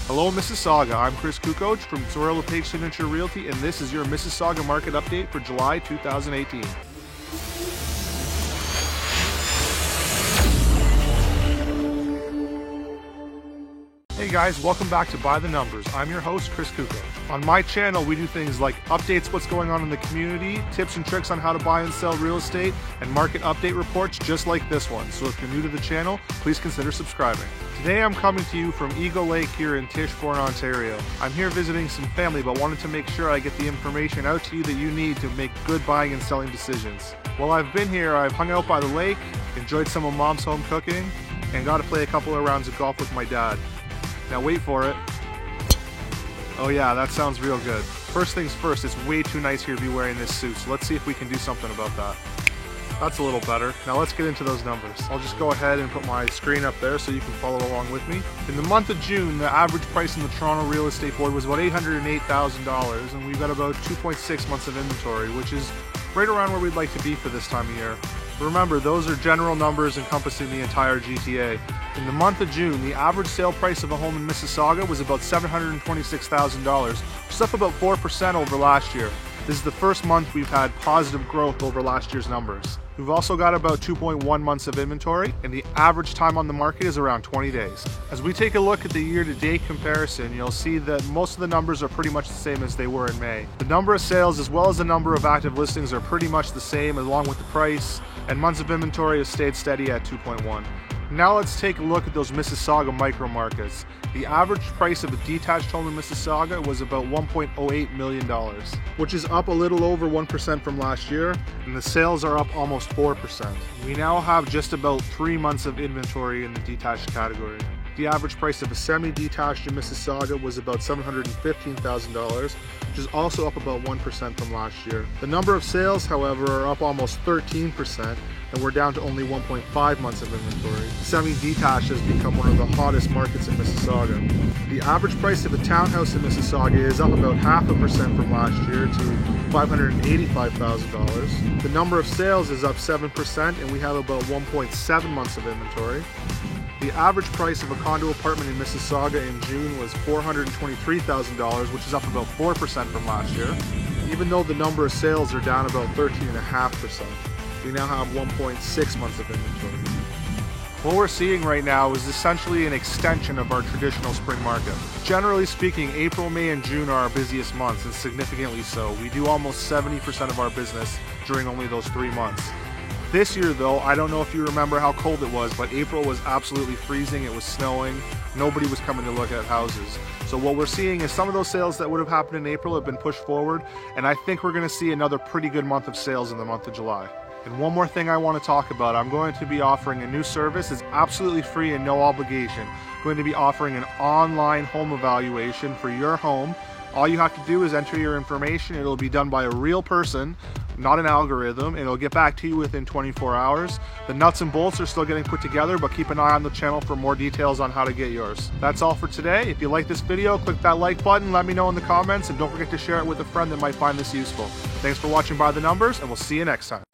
Hello Mississauga, I'm Chris Kukoc from Royal LePage Signature Realty, and this is your Mississauga market update for July 2018. Hey guys, welcome back to By the Numbers. I'm your host, Chris Kukoc. On my channel, we do things like updates what's going on in the community, tips and tricks on how to buy and sell real estate, and market update reports just like this one. So if you're new to the channel, please consider subscribing. Today I'm coming to you from Eagle Lake here in Tichborne, Ontario. I'm here visiting some family, but wanted to make sure I get the information out to you that you need to make good buying and selling decisions. While I've been here, I've hung out by the lake, enjoyed some of Mom's home cooking, and got to play a couple of rounds of golf with my dad. Now wait for it. Oh yeah, that sounds real good. First things first, it's way too nice here to be wearing this suit, so let's see if we can do something about that. That's a little better. Now let's get into those numbers. I'll just go ahead and put my screen up there so you can follow along with me. In the month of June, the average price in the Toronto Real Estate Board was about $808,000, and we've got about 2.6 months of inventory, which is right around where we'd like to be for this time of year. Remember, those are general numbers encompassing the entire GTA. In the month of June, the average sale price of a home in Mississauga was about $726,000, which is up about 4% over last year. This is the first month we've had positive growth over last year's numbers. We've also got about 2.1 months of inventory, and the average time on the market is around 20 days. As we take a look at the year-to-date comparison, you'll see that most of the numbers are pretty much the same as they were in May. The number of sales as well as the number of active listings are pretty much the same, along with the price, and months of inventory has stayed steady at 2.1. Now let's take a look at those Mississauga micro markets. The average price of a detached home in Mississauga was about $1.08 million, which is up a little over 1% from last year, and the sales are up almost 4%. We now have just about 3 months of inventory in the detached category. The average price of a semi-detached in Mississauga was about $715,000, which is also up about 1% from last year. The number of sales, however, are up almost 13%, and we're down to only 1.5 months of inventory. Semi-detached has become one of the hottest markets in Mississauga. The average price of a townhouse in Mississauga is up about 0.5% from last year to $585,000. The number of sales is up 7%, and we have about 1.7 months of inventory. The average price of a condo apartment in Mississauga in June was $423,000, which is up about 4% from last year. Even though the number of sales are down about 13.5%, we now have 1.6 months of inventory. What we're seeing right now is essentially an extension of our traditional spring market. Generally speaking, April, May, and June are our busiest months, and significantly so. We do almost 70% of our business during only those 3 months. This year though, I don't know if you remember how cold it was, but April was absolutely freezing, it was snowing, nobody was coming to look at houses. So what we're seeing is some of those sales that would have happened in April have been pushed forward, and I think we're going to see another pretty good month of sales in the month of July. And one more thing I want to talk about, I'm going to be offering a new service. It's absolutely free and no obligation. I'm going to be offering an online home evaluation for your home. All you have to do is enter your information. It'll be done by a real person, not an algorithm, and it'll get back to you within 24 hours. The nuts and bolts are still getting put together, but keep an eye on the channel for more details on how to get yours. That's all for today. If you like this video, click that like button, let me know in the comments, and don't forget to share it with a friend that might find this useful. Thanks for watching By the Numbers, and we'll see you next time.